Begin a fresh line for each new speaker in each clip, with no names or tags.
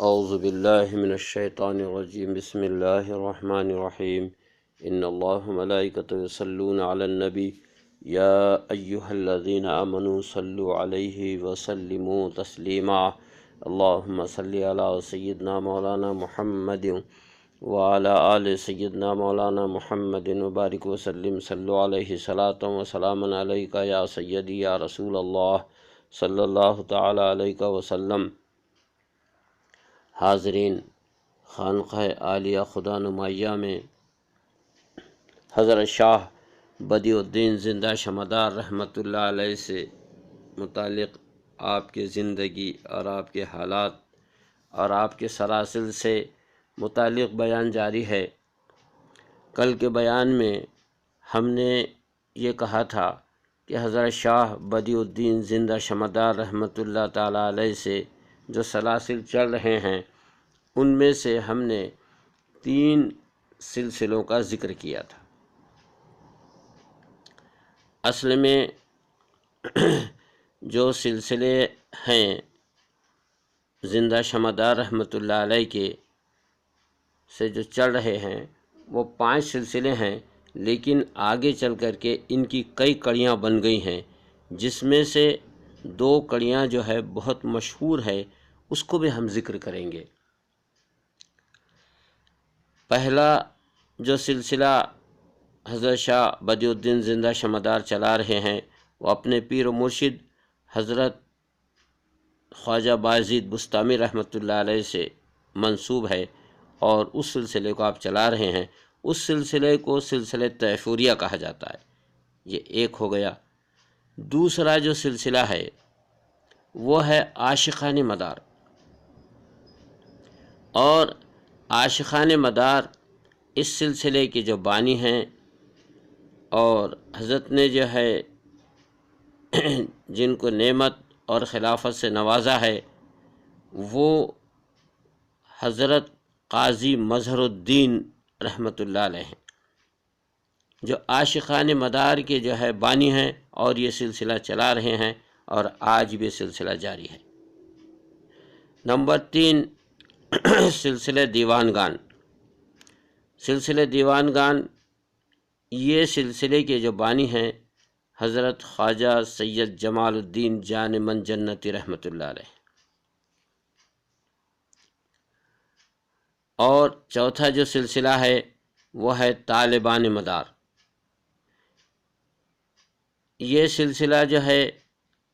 اعوذ باللہ من الشیطان الرجیم بسم اللہ الرحمن الرحیم ان اللہ ملائکۃ یصلون علی النبی یا ایہا الذین آمنوا صلوا علیہ وسلموا تسلیما اللہم صلی علی سیدنا مولانا محمد وعلی آل سیدنا مولانا محمد وبارک وسلم صلوا علیہ صلاۃ وسلام علیک یا سیدی یا رسول اللہ صلی اللہ تعالی علیہ وسلم۔ حاضرین، خانقاہ عالیہ خدا نمایہ میں حضرت شاہ بدیع الدین زندہ شمدار رحمۃ اللہ علیہ سے متعلق آپ کے زندگی اور آپ کے حالات اور آپ کے سلاسل سے متعلق بیان جاری ہے۔ کل کے بیان میں ہم نے یہ کہا تھا کہ حضرت شاہ بدیع الدین زندہ شمدار رحمۃ اللہ تعالیٰ علیہ سے جو سلاسل چل رہے ہیں ان میں سے ہم نے 3 سلسلوں کا ذکر کیا تھا۔ اصل میں جو سلسلے ہیں زندہ شمدار رحمۃ اللہ علیہ کے سے جو چل رہے ہیں وہ 5 سلسلے ہیں، لیکن آگے چل کر کے ان کی کئی کڑیاں بن گئی ہیں، جس میں سے 2 کڑیاں جو ہے بہت مشہور ہے، اس کو بھی ہم ذکر کریں گے۔ پہلا جو سلسلہ حضرت شاہ بدیع الدین زندہ شمدار چلا رہے ہیں وہ اپنے پیر و مرشد حضرت خواجہ بایزید بسطامی رحمۃ اللہ علیہ سے منسوب ہے، اور اس سلسلے کو آپ چلا رہے ہیں۔ اس سلسلے کو سلسلہ طیفوریہ کہا جاتا ہے۔ یہ ایک ہو گیا۔ دوسرا جو سلسلہ ہے وہ ہے عاشقان مدار، اور عاشقان مدار اس سلسلے کے جو بانی ہیں اور حضرت نے جو ہے جن کو نعمت اور خلافت سے نوازا ہے وہ حضرت قاضی مظہر الدین رحمۃ اللہ علیہ ہیں، جو عاشقان مدار کے جو ہے بانی ہیں، اور یہ سلسلہ چلا رہے ہیں اور آج بھی سلسلہ جاری ہے۔ نمبر 3 سلسلہ دیوان گان۔ سلسلہ دیوان گان یہ سلسلے کے جو بانی ہیں حضرت خواجہ سید جمال الدین جان من جنتی رحمۃ اللہ علیہ۔ اور چوتھا جو سلسلہ ہے وہ ہے طالبان مدار۔ یہ سلسلہ جو ہے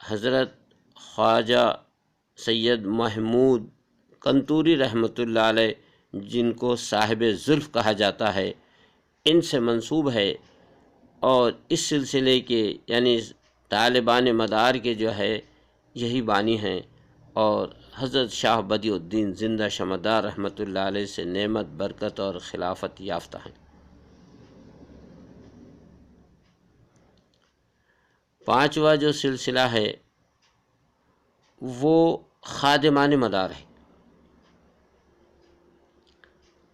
حضرت خواجہ سید محمود کنتوری رحمۃ اللہ علیہ، جن کو صاحب زلف کہا جاتا ہے، ان سے منسوب ہے، اور اس سلسلے کے یعنی طالبان مدار کے جو ہے یہی بانی ہیں، اور حضرت شاہ بدیع الدین زندہ شمدار رحمۃ اللہ علیہ سے نعمت، برکت اور خلافت یافتہ ہیں۔ 5واں جو سلسلہ ہے وہ خادمان مدار ہے،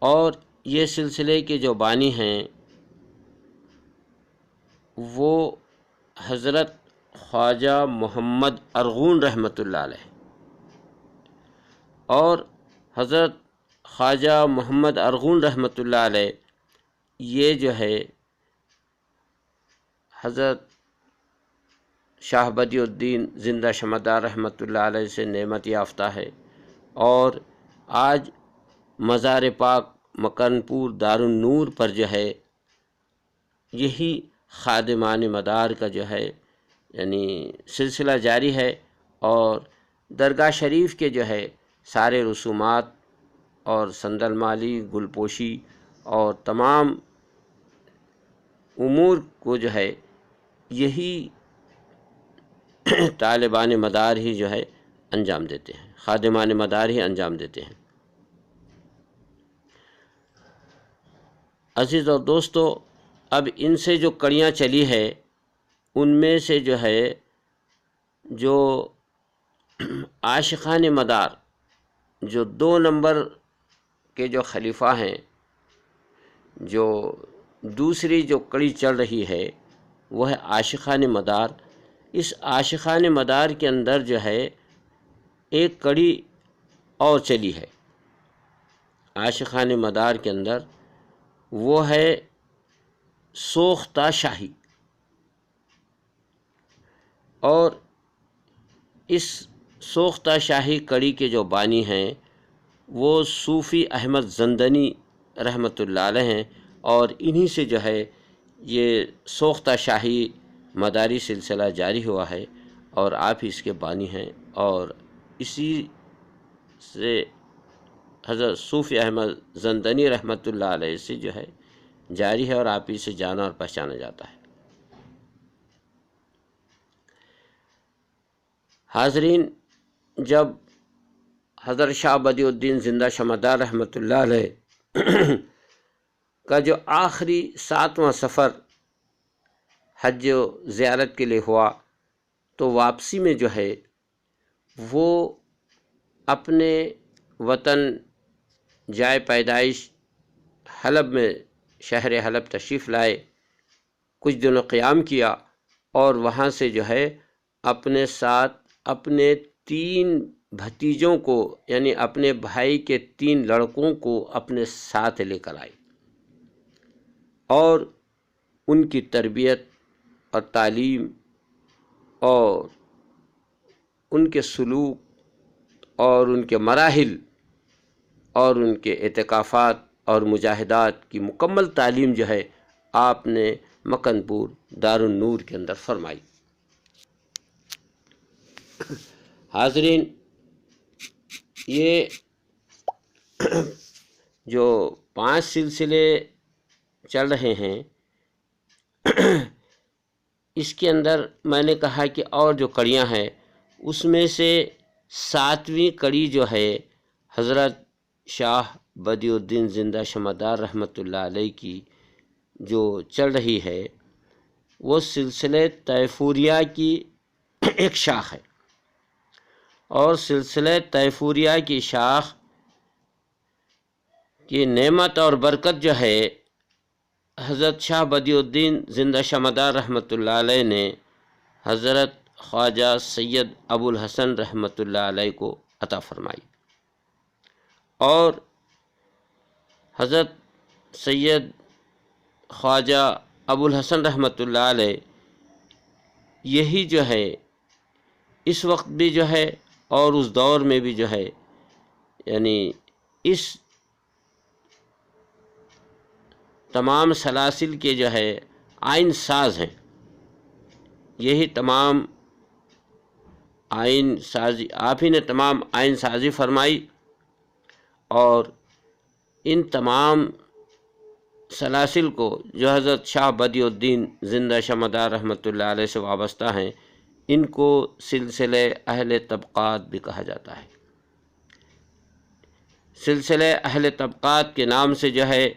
اور یہ سلسلے کے جو بانی ہیں وہ حضرت خواجہ محمد ارغون رحمۃ اللہ علیہ، اور حضرت خواجہ محمد ارغون رحمۃ اللہ علیہ یہ جو ہے حضرت شاہ بدیع الدین زندہ شمدار رحمۃ اللہ علیہ سے نعمت یافتہ ہے، اور آج مزار پاک مکن پور دارالنور پر جو ہے یہی خادمان مدار کا جو ہے یعنی سلسلہ جاری ہے، اور درگاہ شریف کے جو ہے سارے رسومات اور صندل مالی، گلپوشی اور تمام امور کو جو ہے یہی طالبان مدار ہی جو ہے انجام دیتے ہیں، خادمان مدار ہی انجام دیتے ہیں۔ عزیز اور دوستو، اب ان سے جو کڑیاں چلی ہے ان میں سے جو ہے جو عاشقان مدار جو 2 نمبر کے جو خلیفہ ہیں، جو دوسری جو کڑی چل رہی ہے وہ ہے عاشقان مدار۔ اس عاشقان مدار کے اندر جو ہے ایک کڑی اور چلی ہے، عاشقان مدار کے اندر وہ ہے سوختہ شاہی، اور اس سوختہ شاہی کڑی کے جو بانی ہیں وہ صوفی احمد زندنی رحمۃ اللہ علیہ ہیں، اور انہی سے جو ہے یہ سوختہ شاہی مداری سلسلہ جاری ہوا ہے، اور آپ ہی اس کے بانی ہیں، اور اسی سے حضرت صوفی احمد زندنی رحمۃ اللہ علیہ سے جو ہے جاری ہے، اور آپ ہی سے جانا اور پہچانا جاتا ہے۔ حاضرین، جب حضرت شاہ بدیع الدین زندہ شمدار رحمۃ اللہ علیہ کا جو آخری 7واں سفر حج و زیارت کے لیے ہوا، تو واپسی میں جو ہے وہ اپنے وطن جائے پیدائش حلب میں، شہر حلب تشریف لائے، کچھ دنوں قیام کیا، اور وہاں سے جو ہے اپنے ساتھ اپنے 3 بھتیجوں کو، یعنی اپنے بھائی کے 3 لڑکوں کو اپنے ساتھ لے کر آئے، اور ان کی تربیت اور تعلیم اور ان کے سلوک اور ان کے مراحل اور ان کے اعتکافات اور مجاہدات کی مکمل تعلیم جو ہے آپ نے مکن پور دارالنور کے اندر فرمائی۔ حاضرین، یہ جو 5 سلسلے چل رہے ہیں، اس کے اندر میں نے کہا کہ اور جو کڑیاں ہیں اس میں سے 7ویں کڑی جو ہے حضرت شاہ بدیع الدین زندہ شمدار رحمۃ اللہ علیہ کی جو چل رہی ہے، وہ سلسلہ طیفوریہ کی ایک شاخ ہے، اور سلسلہ طیفوریہ کی شاخ کی نعمت اور برکت جو ہے حضرت شاہ بدیع الدین زندہ شمدار رحمۃ اللہ علیہ نے حضرت خواجہ سید ابو الحسن رحمۃ اللہ علیہ کو عطا فرمائی، اور حضرت سید خواجہ ابو الحسن رحمۃ اللہ علیہ یہی جو ہے اس وقت بھی جو ہے اور اس دور میں بھی جو ہے، یعنی اس تمام سلاسل کے جو ہے آئین ساز ہیں، یہی تمام آئین سازی آپ ہی نے تمام آئین سازی فرمائی، اور ان تمام سلاسل کو جو حضرت شاہ بدیع الدین زندہ شمدار رحمۃ اللہ علیہ سے وابستہ ہیں، ان کو سلسلہ اہل طبقات بھی کہا جاتا ہے۔ سلسلہ اہل طبقات کے نام سے جو ہے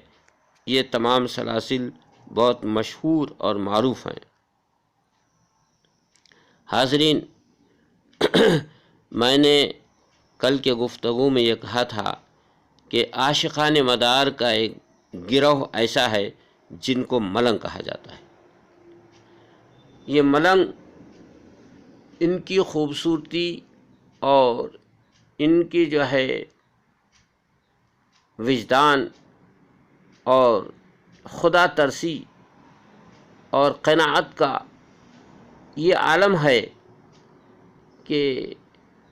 یہ تمام سلاسل بہت مشہور اور معروف ہیں۔ حاضرین، میں نے کل کے گفتگو میں یہ کہا تھا کہ عاشقان مدار کا ایک گروہ ایسا ہے جن کو ملنگ کہا جاتا ہے۔ یہ ملنگ ان کی خوبصورتی اور ان کی جو ہے وجدان اور خدا ترسی اور قناعت کا یہ عالم ہے کہ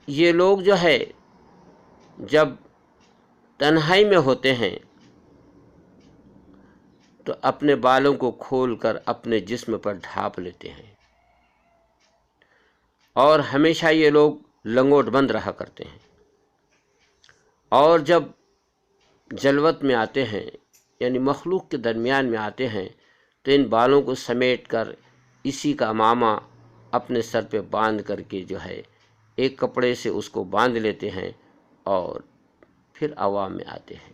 یہ لوگ جو ہے جب تنہائی میں ہوتے ہیں تو اپنے بالوں کو کھول کر اپنے جسم پر ڈھانپ لیتے ہیں، اور ہمیشہ یہ لوگ لنگوٹ بند رہا کرتے ہیں، اور جب جلوت میں آتے ہیں، یعنی مخلوق کے درمیان میں آتے ہیں، تو ان بالوں کو سمیٹ کر اسی کا عمامہ اپنے سر پہ باندھ کر کے جو ہے ایک کپڑے سے اس کو باندھ لیتے ہیں، اور پھر عوام میں آتے ہیں۔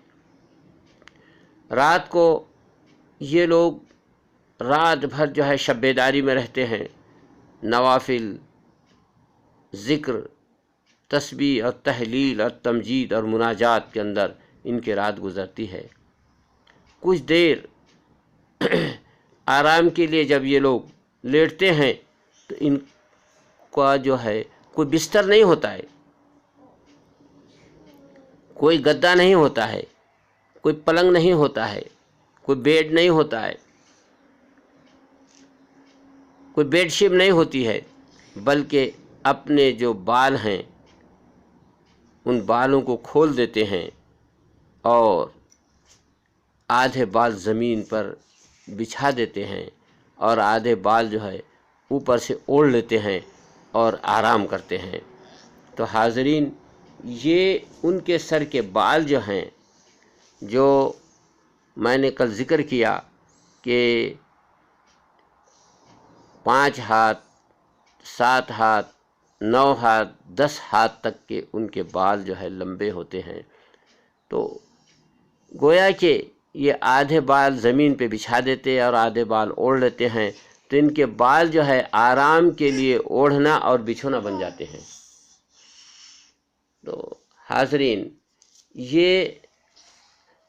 رات کو یہ لوگ رات بھر جو ہے شب بیداری میں رہتے ہیں، نوافل، ذکر، تسبیح اور تحلیل اور تمجید اور مناجات کے اندر ان کی رات گزرتی ہے۔ کچھ دیر آرام کے لیے جب یہ لوگ لیٹتے ہیں تو ان کا جو ہے کوئی بستر نہیں ہوتا ہے، کوئی گدا نہیں ہوتا ہے، کوئی پلنگ نہیں ہوتا ہے، کوئی بیڈ نہیں ہوتا ہے، کوئی بیڈ شیٹ نہیں ہوتی ہے، بلکہ اپنے جو بال ہیں ان بالوں کو کھول دیتے ہیں اور آدھے بال زمین پر بچھا دیتے ہیں اور آدھے بال جو ہے اوپر سے اوڑھ لیتے ہیں اور آرام کرتے ہیں۔ تو حاضرین، یہ ان کے سر کے بال جو ہیں، جو میں نے کل ذکر کیا کہ 5 ہاتھ، 7 ہاتھ، 9 ہاتھ، 10 ہاتھ تک کے ان کے بال جو ہے لمبے ہوتے ہیں، تو گویا کہ یہ آدھے بال زمین پہ بچھا دیتے اور آدھے بال اوڑھ لیتے ہیں، تو ان کے بال جو ہے آرام کے لیے اوڑھنا اور بچھونا بن جاتے ہیں۔ تو حاضرین، یہ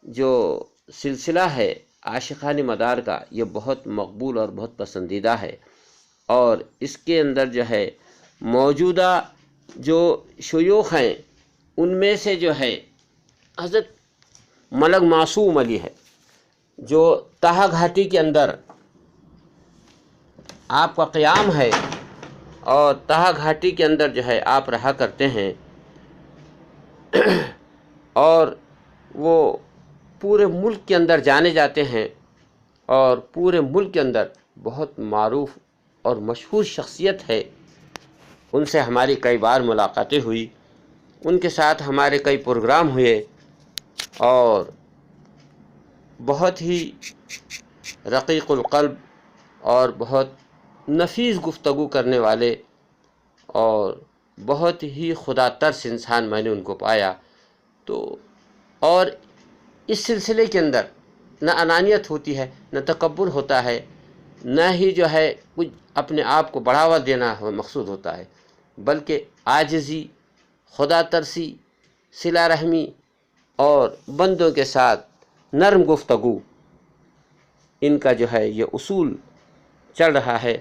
جو سلسلہ ہے عاشقان مدار کا، یہ بہت مقبول اور بہت پسندیدہ ہے، اور اس کے اندر جو ہے موجودہ جو شیوخ ہیں ان میں سے جو ہے حضرت ملک معصوم علی ہے، جو تہا گھاٹی کے اندر آپ کا قیام ہے اور تہا گھاٹی کے اندر جو ہے آپ رہا کرتے ہیں، اور وہ پورے ملک کے اندر جانے جاتے ہیں اور پورے ملک کے اندر بہت معروف اور مشہور شخصیت ہے۔ ان سے ہماری کئی بار ملاقاتیں ہوئی، ان کے ساتھ ہمارے کئی پروگرام ہوئے، اور بہت ہی رقیق القلب اور بہت نفیس گفتگو کرنے والے اور بہت ہی خدا ترس انسان میں نے ان کو پایا۔ تو اور اس سلسلے کے اندر نہ انانیت ہوتی ہے، نہ تکبر ہوتا ہے، نہ ہی جو ہے کچھ اپنے آپ کو بڑھاوا دینا مقصود ہوتا ہے، بلکہ عاجزی، خدا ترسی، صلہ رحمی اور بندوں کے ساتھ نرم گفتگو، ان کا جو ہے یہ اصول چل رہا ہے۔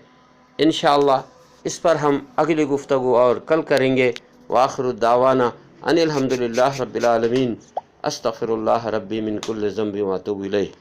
انشاءاللہ اس پر ہم اگلی گفتگو اور کل کریں گے۔ وآخر الدعوانا ان الحمدللہ رب العالمین، استغفر اللہ ربی من کل ذنب واتوب الیہ۔